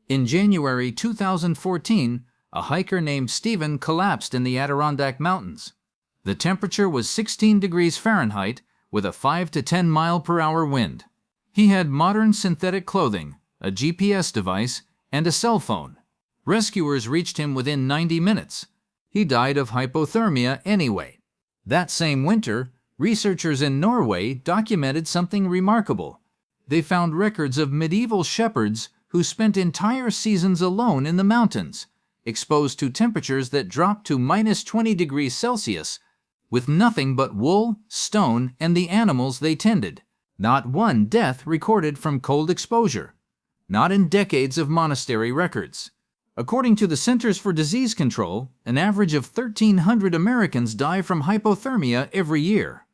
In January 2014, a hiker named Stephen collapsed in the Adirondack Mountains. The temperature was 16 degrees Fahrenheit with a 5 to 10 mile-per-hour wind. He had modern synthetic clothing, a GPS device, and a cell phone. Rescuers reached him within 90 minutes. He died of hypothermia anyway. That same winter, researchers in Norway documented something remarkable. They found records of medieval shepherds who spent entire seasons alone in the mountains, exposed to temperatures that dropped to minus 20 degrees Celsius, with nothing but wool, stone, and the animals they tended. Not one death recorded from cold exposure. Not in decades of monastery records. According to the Centers for Disease Control, an average of 1,300 Americans die from hypothermia every year.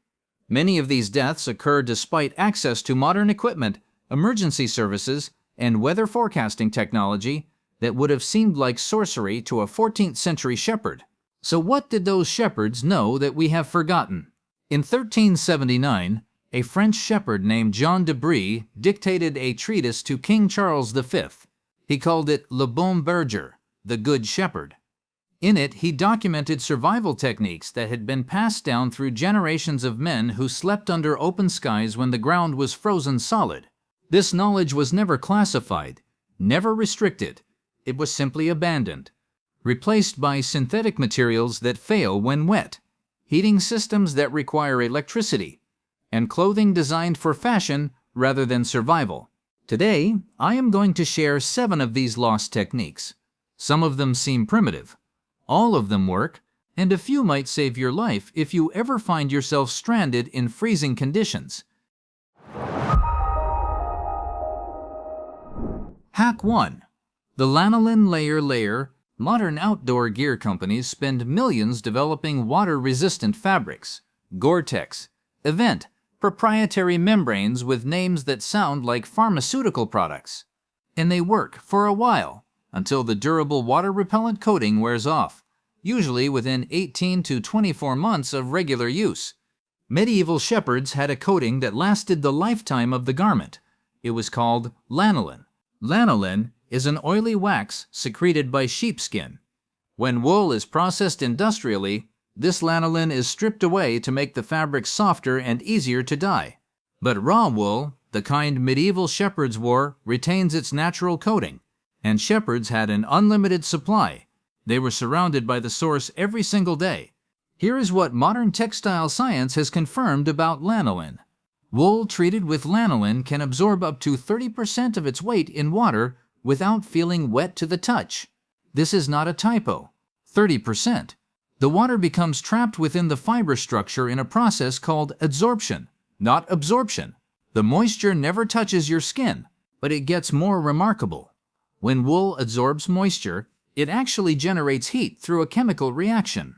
Many of these deaths occur despite access to modern equipment, emergency services, and weather forecasting technology that would have seemed like sorcery to a 14th century shepherd. So what did those shepherds know that we have forgotten? In 1379, a French shepherd named Jean de Brie dictated a treatise to King Charles V. He called it Le Bon Berger, the Good Shepherd. In it, he documented survival techniques that had been passed down through generations of men who slept under open skies when the ground was frozen solid. This knowledge was never classified, never restricted. It was simply abandoned, replaced by synthetic materials that fail when wet, heating systems that require electricity, and clothing designed for fashion rather than survival. Today, I am going to share 7 of these lost techniques. Some of them seem primitive. All of them work, and a few might save your life if you ever find yourself stranded in freezing conditions. Hack 1. The LANOLIN layer. Modern outdoor gear companies spend millions developing water-resistant fabrics, Gore-Tex, Event, proprietary membranes with names that sound like pharmaceutical products. And they work for a while, until the durable water-repellent coating wears off, usually within 18 to 24 months of regular use. Medieval shepherds had a coating that lasted the lifetime of the garment. It was called lanolin. Lanolin is an oily wax secreted by sheepskin. When wool is processed industrially, this lanolin is stripped away to make the fabric softer and easier to dye. But raw wool, the kind medieval shepherds wore, retains its natural coating, and shepherds had an unlimited supply. They were surrounded by the source every single day. Here is what modern textile science has confirmed about lanolin. Wool treated with lanolin can absorb up to 30% of its weight in water without feeling wet to the touch. This is not a typo. 30%. The water becomes trapped within the fiber structure in a process called adsorption, not absorption. The moisture never touches your skin, but it gets more remarkable. When wool absorbs moisture, it actually generates heat through a chemical reaction.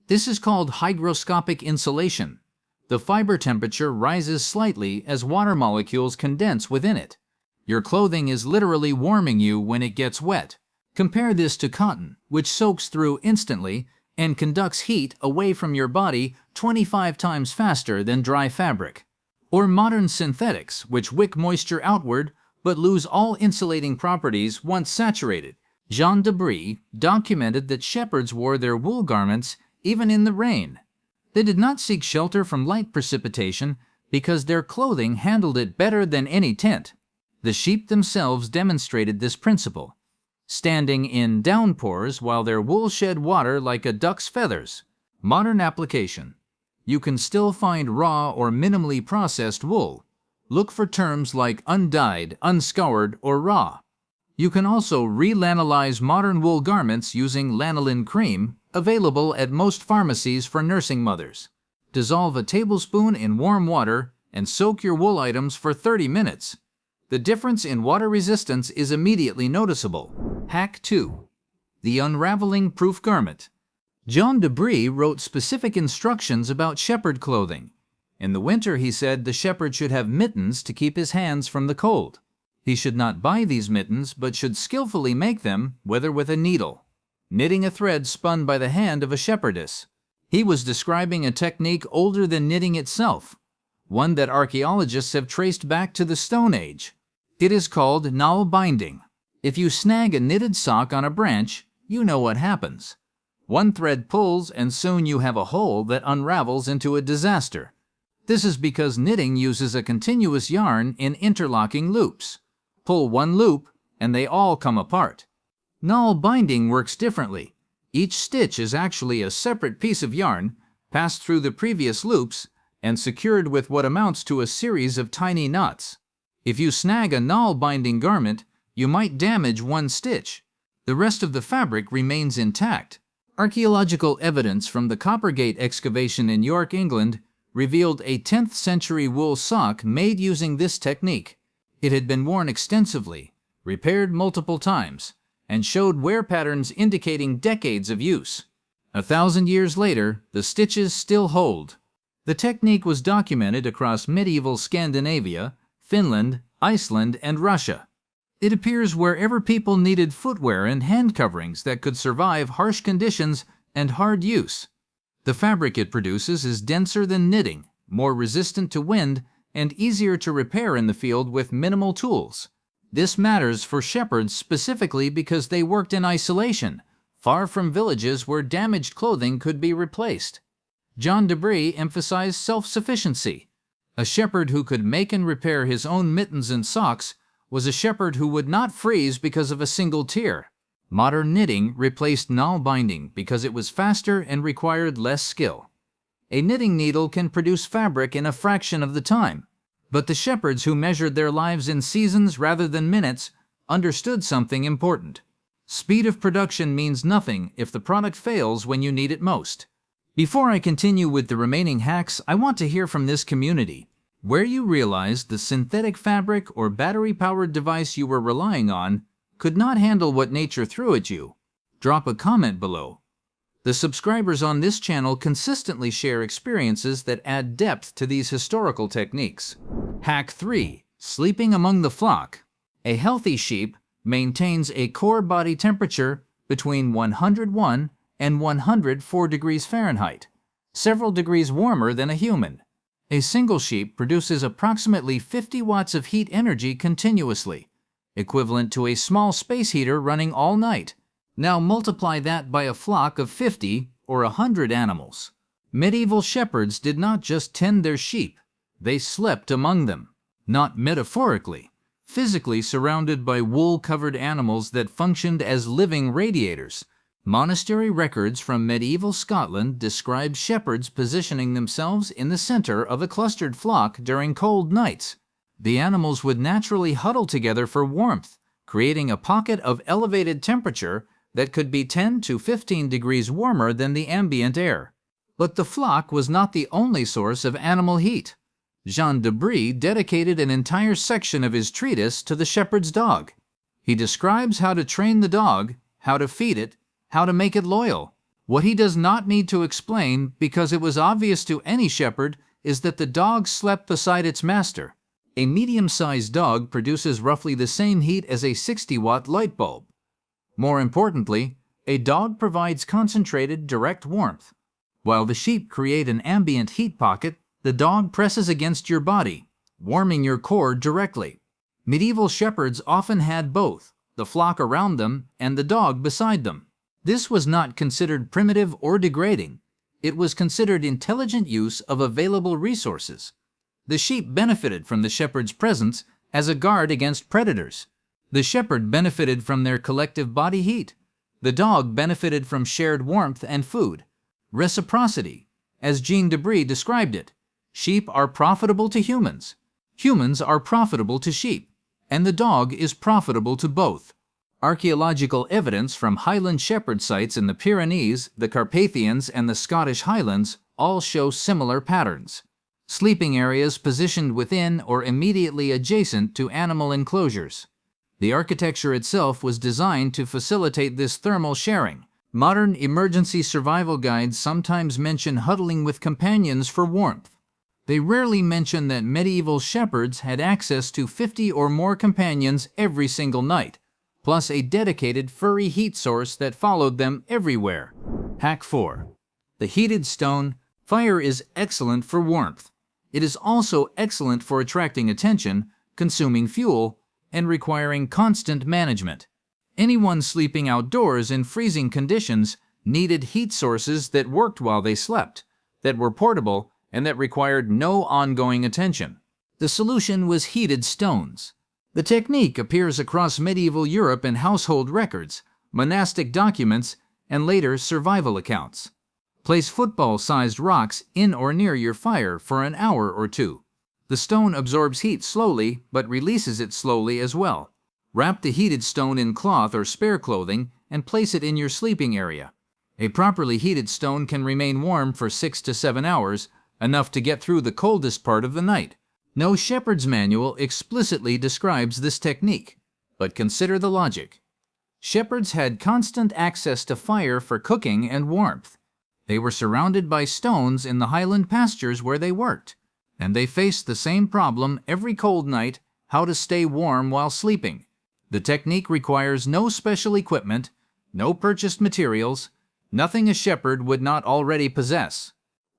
This is called hygroscopic insulation. The fiber temperature rises slightly as water molecules condense within it. Your clothing is literally warming you when it gets wet. Compare this to cotton, which soaks through instantly and conducts heat away from your body 25 times faster than dry fabric. Or modern synthetics, which wick moisture outward but lose all insulating properties once saturated. Jean de Brie documented that shepherds wore their wool garments even in the rain. They did not seek shelter from light precipitation because their clothing handled it better than any tent. The sheep themselves demonstrated this principle, standing in downpours while their wool shed water like a duck's feathers. Modern application. You can still find raw or minimally processed wool. Look for terms like undyed, unscoured, or raw. You can also re-lanolize modern wool garments using lanolin cream, available at most pharmacies for nursing mothers. Dissolve a tablespoon in warm water and soak your wool items for 30 minutes. The difference in water resistance is immediately noticeable. Hack 2. The unraveling proof garment. Jean de Brie wrote specific instructions about shepherd clothing. In the winter, he said the shepherd should have mittens to keep his hands from the cold. He should not buy these mittens, but should skillfully make them, whether with a needle, knitting a thread spun by the hand of a shepherdess. He was describing a technique older than knitting itself, one that archaeologists have traced back to the Stone Age. It is called nail binding. If you snag a knitted sock on a branch, you know what happens. One thread pulls and soon you have a hole that unravels into a disaster. This is because knitting uses a continuous yarn in interlocking loops. Pull one loop and they all come apart. Nail binding works differently. Each stitch is actually a separate piece of yarn passed through the previous loops and secured with what amounts to a series of tiny knots. If you snag a nail binding garment, you might damage one stitch. The rest of the fabric remains intact. Archaeological evidence from the Coppergate excavation in York, England, revealed a 10th century wool sock made using this technique. It had been worn extensively, repaired multiple times, and showed wear patterns indicating decades of use. 1,000 years later, the stitches still hold. The technique was documented across medieval Scandinavia, Finland, Iceland, and Russia. It appears wherever people needed footwear and hand coverings that could survive harsh conditions and hard use. The fabric it produces is denser than knitting, more resistant to wind, and easier to repair in the field with minimal tools. This matters for shepherds specifically because they worked in isolation, far from villages where damaged clothing could be replaced. Jean de Brie emphasized self-sufficiency. A shepherd who could make and repair his own mittens and socks was a shepherd who would not freeze because of a single tear. Modern knitting replaced nail binding because it was faster and required less skill. A knitting needle can produce fabric in a fraction of the time, but the shepherds who measured their lives in seasons rather than minutes understood something important. Speed of production means nothing if the product fails when you need it most. Before I continue with the remaining hacks, I want to hear from this community. Where you realized the synthetic fabric or battery-powered device you were relying on could not handle what nature threw at you. Drop a comment below. The subscribers on this channel consistently share experiences that add depth to these historical techniques. Hack 3. Sleeping among the flock. A healthy sheep maintains a core body temperature between 101 and 104 degrees Fahrenheit, several degrees warmer than a human. A single sheep produces approximately 50 watts of heat energy continuously, equivalent to a small space heater running all night. Now multiply that by a flock of 50 or 100 animals. Medieval shepherds did not just tend their sheep, they slept among them. Not metaphorically, physically surrounded by wool-covered animals that functioned as living radiators. Monastery records from medieval Scotland describe shepherds positioning themselves in the center of a clustered flock during cold nights. The animals would naturally huddle together for warmth, creating a pocket of elevated temperature that could be 10 to 15 degrees warmer than the ambient air. But the flock was not the only source of animal heat. Jean de Brie dedicated an entire section of his treatise to the shepherd's dog. He describes how to train the dog, how to feed it, how to make it loyal. What he does not need to explain, because it was obvious to any shepherd, is that the dog slept beside its master. A medium-sized dog produces roughly the same heat as a 60-watt light bulb. More importantly, a dog provides concentrated, direct warmth. While the sheep create an ambient heat pocket, the dog presses against your body, warming your core directly. Medieval shepherds often had both, the flock around them and the dog beside them. This was not considered primitive or degrading. It was considered intelligent use of available resources. The sheep benefited from the shepherd's presence as a guard against predators. The shepherd benefited from their collective body heat. The dog benefited from shared warmth and food. Reciprocity, as Jean de Brie described it. Sheep are profitable to humans. Humans are profitable to sheep. And the dog is profitable to both. Archaeological evidence from Highland shepherd sites in the Pyrenees, the Carpathians, and the Scottish Highlands all show similar patterns. Sleeping areas positioned within or immediately adjacent to animal enclosures. The architecture itself was designed to facilitate this thermal sharing. Modern emergency survival guides sometimes mention huddling with companions for warmth. They rarely mention that medieval shepherds had access to 50 or more companions every single night, plus a dedicated furry heat source that followed them everywhere. Hack 4. The heated stone. Fire is excellent for warmth. It is also excellent for attracting attention, consuming fuel, and requiring constant management. Anyone sleeping outdoors in freezing conditions needed heat sources that worked while they slept, that were portable, and that required no ongoing attention. The solution was heated stones. The technique appears across medieval Europe in household records, monastic documents, and later survival accounts. Place football-sized rocks in or near your fire for an hour or two. The stone absorbs heat slowly, but releases it slowly as well. Wrap the heated stone in cloth or spare clothing and place it in your sleeping area. A properly heated stone can remain warm for 6 to 7 hours, enough to get through the coldest part of the night. No shepherd's manual explicitly describes this technique, but consider the logic. Shepherds had constant access to fire for cooking and warmth. They were surrounded by stones in the highland pastures where they worked, and they faced the same problem every cold night: how to stay warm while sleeping. The technique requires no special equipment, no purchased materials, nothing a shepherd would not already possess.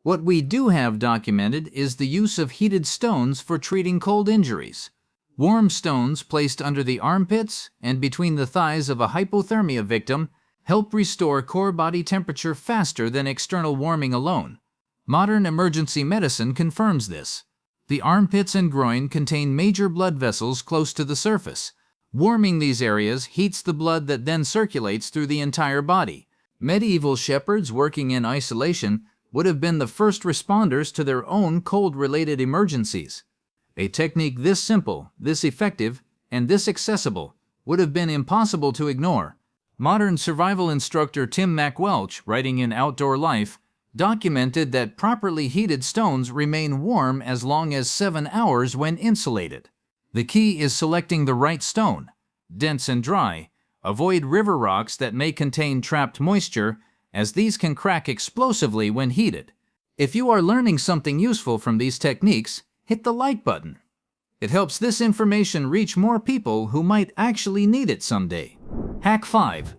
What we do have documented is the use of heated stones for treating cold injuries. Warm stones placed under the armpits and between the thighs of a hypothermia victim help restore core body temperature faster than external warming alone. Modern emergency medicine confirms this. The armpits and groin contain major blood vessels close to the surface. Warming these areas heats the blood that then circulates through the entire body. Medieval shepherds working in isolation would have been the first responders to their own cold-related emergencies. A technique this simple, this effective, and this accessible would have been impossible to ignore. Modern survival instructor Tim MacWelch, writing in Outdoor Life, documented that properly heated stones remain warm as long as 7 hours when insulated. The key is selecting the right stone, dense and dry. Avoid river rocks that may contain trapped moisture, as these can crack explosively when heated. If you are learning something useful from these techniques, hit the like button. It helps this information reach more people who might actually need it someday. Hack 5.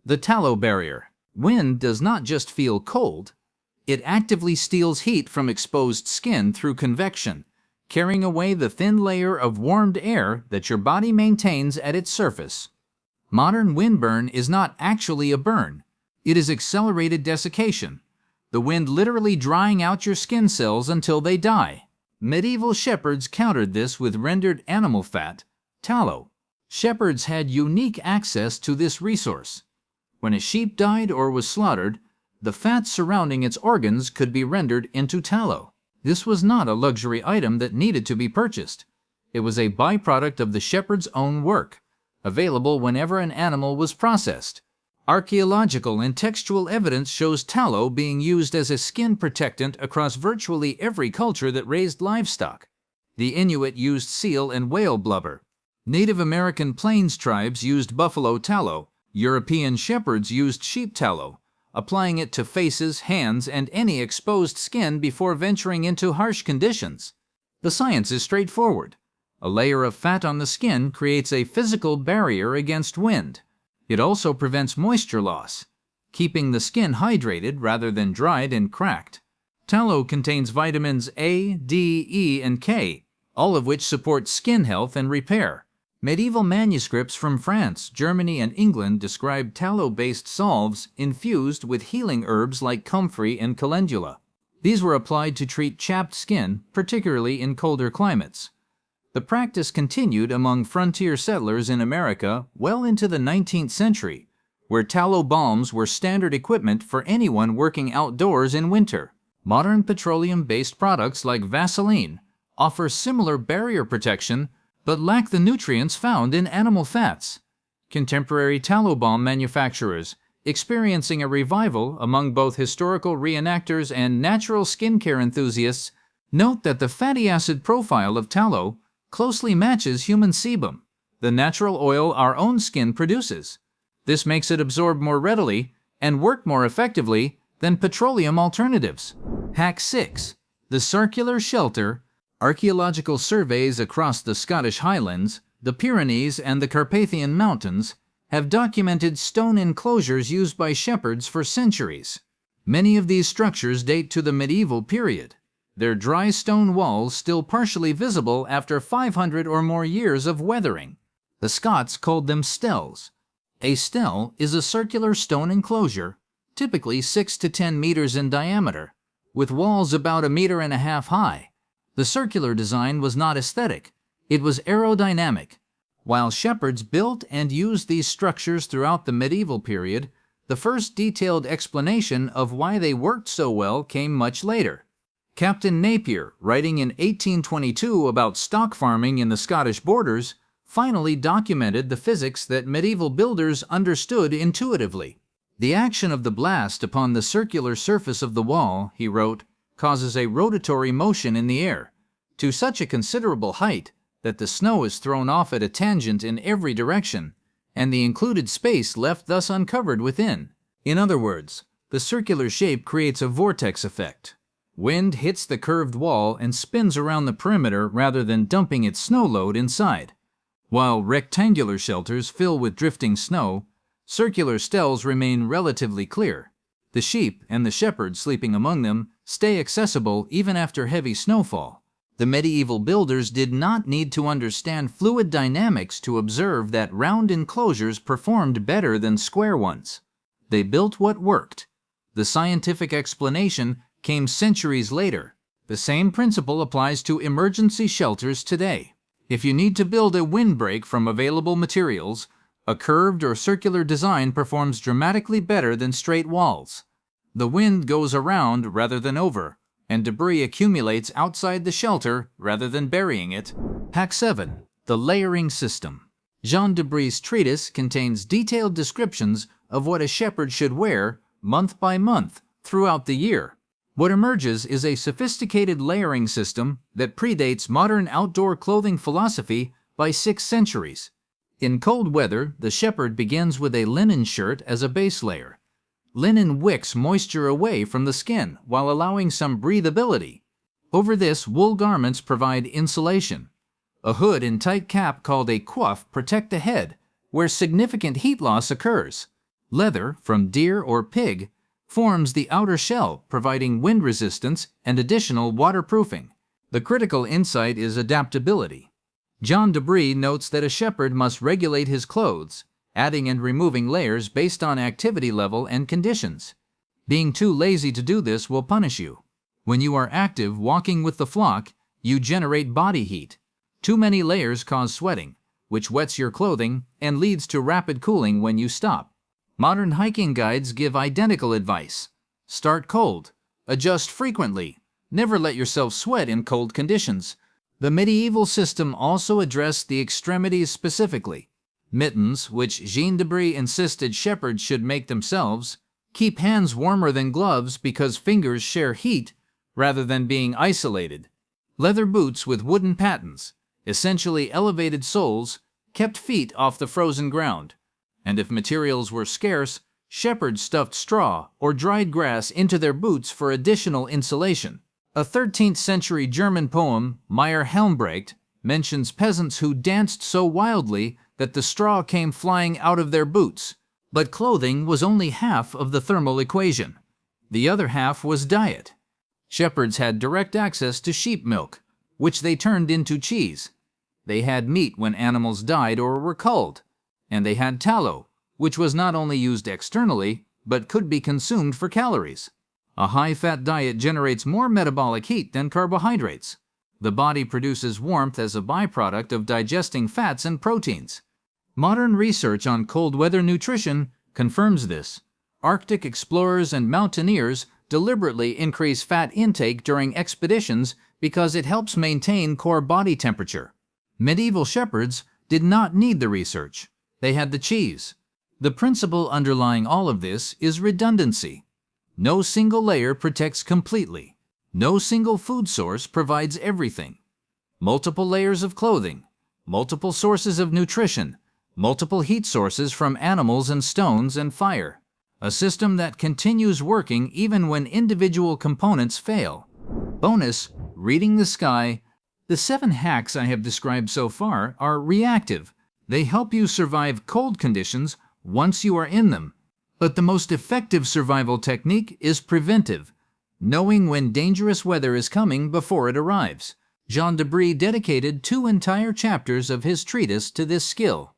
The tallow barrier. Wind does not just feel cold, it actively steals heat from exposed skin through convection, carrying away the thin layer of warmed air that your body maintains at its surface. Modern windburn is not actually a burn. It is accelerated desiccation, the wind literally drying out your skin cells until they die. Medieval shepherds countered this with rendered animal fat, tallow. Shepherds had unique access to this resource. When a sheep died or was slaughtered, the fat surrounding its organs could be rendered into tallow. This was not a luxury item that needed to be purchased. It was a byproduct of the shepherd's own work, available whenever an animal was processed. Archaeological and textual evidence shows tallow being used as a skin protectant across virtually every culture that raised livestock. The Inuit used seal and whale blubber. Native American Plains tribes used buffalo tallow. European shepherds used sheep tallow, applying it to faces, hands, and any exposed skin before venturing into harsh conditions. The science is straightforward. A layer of fat on the skin creates a physical barrier against wind. It also prevents moisture loss, keeping the skin hydrated rather than dried and cracked. Tallow contains vitamins A, D, E, and K, all of which support skin health and repair. Medieval manuscripts from France, Germany, and England describe tallow-based salves infused with healing herbs like comfrey and calendula. These were applied to treat chapped skin, particularly in colder climates. The practice continued among frontier settlers in America well into the 19th century, where tallow balms were standard equipment for anyone working outdoors in winter. Modern petroleum-based products like Vaseline offer similar barrier protection but lack the nutrients found in animal fats. Contemporary tallow balm manufacturers, experiencing a revival among both historical reenactors and natural skincare enthusiasts, note that the fatty acid profile of tallow closely matches human sebum, the natural oil our own skin produces. This makes it absorb more readily and work more effectively than petroleum alternatives. Hack 6. The circular shelter. Archaeological surveys across the Scottish Highlands, the Pyrenees, and the Carpathian Mountains have documented stone enclosures used by shepherds for centuries. Many of these structures date to the medieval period, their dry stone walls still partially visible after 500 or more years of weathering. The Scots called them stels. A stele is a circular stone enclosure, typically 6 to 10 meters in diameter, with walls about 1.5 meters high. The circular design was not aesthetic, it was aerodynamic. While shepherds built and used these structures throughout the medieval period, the first detailed explanation of why they worked so well came much later. Captain Napier, writing in 1822 about stock farming in the Scottish borders, finally documented the physics that medieval builders understood intuitively. The action of the blast upon the circular surface of the wall, he wrote, causes a rotatory motion in the air, to such a considerable height that the snow is thrown off at a tangent in every direction, and the included space left thus uncovered within. In other words, the circular shape creates a vortex effect. Wind hits the curved wall and spins around the perimeter rather than dumping its snow load inside. While rectangular shelters fill with drifting snow, circular steles remain relatively clear. The sheep and the shepherds sleeping among them stay accessible even after heavy snowfall. The medieval builders did not need to understand fluid dynamics to observe that round enclosures performed better than square ones. They built what worked. The scientific explanation came centuries later. The same principle applies to emergency shelters today. If you need to build a windbreak from available materials, a curved or circular design performs dramatically better than straight walls. The wind goes around rather than over, and debris accumulates outside the shelter rather than burying it. Hack 7. The layering system. Jean de Brie's treatise contains detailed descriptions of what a shepherd should wear month by month throughout the year. What emerges is a sophisticated layering system that predates modern outdoor clothing philosophy by 6 centuries. In cold weather, the shepherd begins with a linen shirt as a base layer. Linen wicks moisture away from the skin while allowing some breathability. Over this, wool garments provide insulation. A hood and tight cap called a coif protect the head, where significant heat loss occurs. Leather, from deer or pig, forms the outer shell, providing wind resistance and additional waterproofing. The critical insight is adaptability. Jean de Brie notes that a shepherd must regulate his clothes, adding and removing layers based on activity level and conditions. Being too lazy to do this will punish you. When you are active walking with the flock, you generate body heat. Too many layers cause sweating, which wets your clothing and leads to rapid cooling when you stop. Modern hiking guides give identical advice. Start cold. Adjust frequently. Never let yourself sweat in cold conditions. The medieval system also addressed the extremities specifically. Mittens, which Jean de Brie insisted shepherds should make themselves, keep hands warmer than gloves because fingers share heat rather than being isolated. Leather boots with wooden pattens, essentially elevated soles, kept feet off the frozen ground. And if materials were scarce, shepherds stuffed straw or dried grass into their boots for additional insulation. A 13th century German poem, Meyer Helmbrecht, mentions peasants who danced so wildly that the straw came flying out of their boots. But clothing was only half of the thermal equation. The other half was diet. Shepherds had direct access to sheep milk, which they turned into cheese. They had meat when animals died or were culled. And they had tallow, which was not only used externally, but could be consumed for calories. A high-fat diet generates more metabolic heat than carbohydrates. The body produces warmth as a byproduct of digesting fats and proteins. Modern research on cold weather nutrition confirms this. Arctic explorers and mountaineers deliberately increase fat intake during expeditions because it helps maintain core body temperature. Medieval shepherds did not need the research. They had the cheese. The principle underlying all of this is redundancy. No single layer protects completely. No single food source provides everything. Multiple layers of clothing, multiple sources of nutrition, multiple heat sources from animals and stones and fire. A system that continues working even when individual components fail. Bonus, reading the sky. The 7 hacks I have described so far are reactive. They help you survive cold conditions once you are in them. But the most effective survival technique is preventive, knowing when dangerous weather is coming before it arrives. Jean de Brie dedicated 2 entire chapters of his treatise to this skill.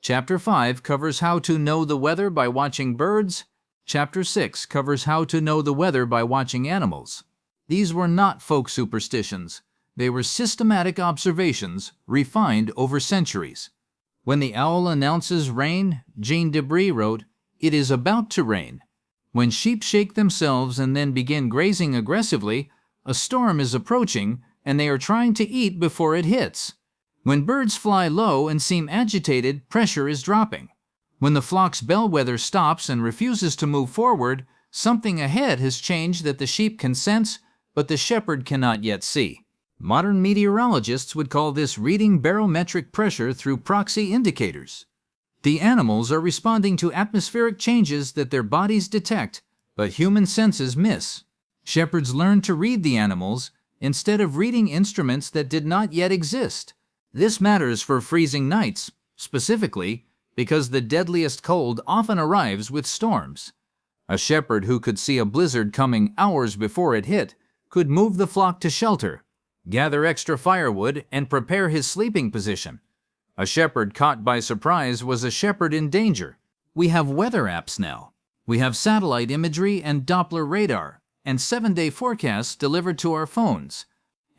Chapter 5 covers how to know the weather by watching birds. Chapter 6 covers how to know the weather by watching animals. These were not folk superstitions. They were systematic observations, refined over centuries. When the owl announces rain, Jean de Brie wrote, "It is about to rain." When sheep shake themselves and then begin grazing aggressively, a storm is approaching and they are trying to eat before it hits. When birds fly low and seem agitated, pressure is dropping. When the flock's bellwether stops and refuses to move forward, something ahead has changed that the sheep can sense, but the shepherd cannot yet see. Modern meteorologists would call this reading barometric pressure through proxy indicators. The animals are responding to atmospheric changes that their bodies detect, but human senses miss. Shepherds learned to read the animals instead of reading instruments that did not yet exist. This matters for freezing nights, specifically because the deadliest cold often arrives with storms. A shepherd who could see a blizzard coming hours before it hit could move the flock to shelter, gather extra firewood, and prepare his sleeping position. A shepherd caught by surprise was a shepherd in danger. We have weather apps now. We have satellite imagery and Doppler radar, and 7-day forecasts delivered to our phones.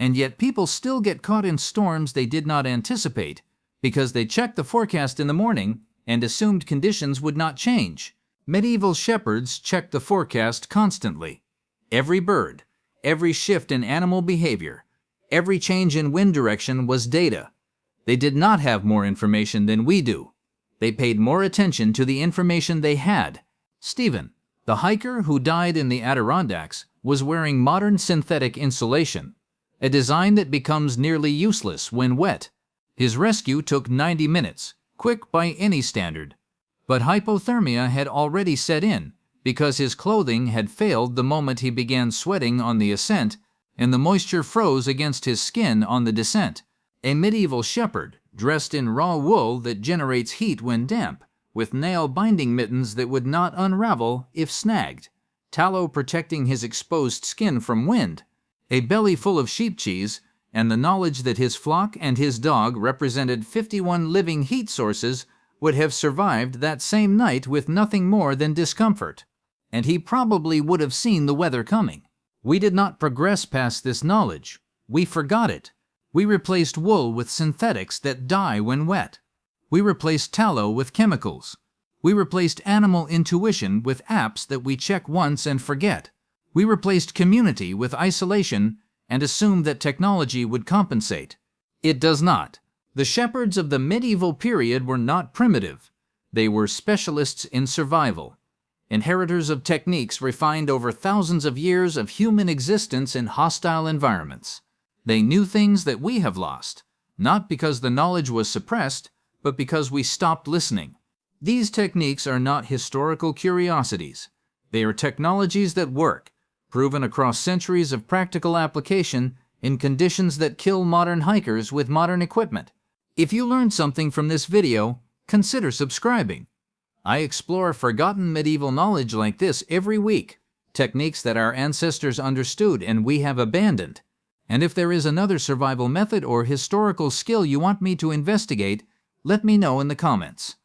And yet people still get caught in storms they did not anticipate because they checked the forecast in the morning and assumed conditions would not change. Medieval shepherds checked the forecast constantly. Every bird, every shift in animal behavior, every change in wind direction was data. They did not have more information than we do. They paid more attention to the information they had. Stephen, the hiker who died in the Adirondacks, was wearing modern synthetic insulation, a design that becomes nearly useless when wet. His rescue took 90 minutes, quick by any standard. But hypothermia had already set in because his clothing had failed the moment he began sweating on the ascent, and the moisture froze against his skin on the descent. A medieval shepherd, dressed in raw wool that generates heat when damp, with nail-binding mittens that would not unravel if snagged, tallow protecting his exposed skin from wind, a belly full of sheep cheese, and the knowledge that his flock and his dog represented 51 living heat sources would have survived that same night with nothing more than discomfort. And he probably would have seen the weather coming. We did not progress past this knowledge. We forgot it. We replaced wool with synthetics that die when wet. We replaced tallow with chemicals. We replaced animal intuition with apps that we check once and forget. We replaced community with isolation and assumed that technology would compensate. It does not. The shepherds of the medieval period were not primitive. They were specialists in survival, inheritors of techniques refined over thousands of years of human existence in hostile environments. They knew things that we have lost, not because the knowledge was suppressed, but because we stopped listening. These techniques are not historical curiosities. They are technologies that work, proven across centuries of practical application in conditions that kill modern hikers with modern equipment. If you learned something from this video, consider subscribing. I explore forgotten medieval knowledge like this every week, techniques that our ancestors understood and we have abandoned. And if there is another survival method or historical skill you want me to investigate, let me know in the comments.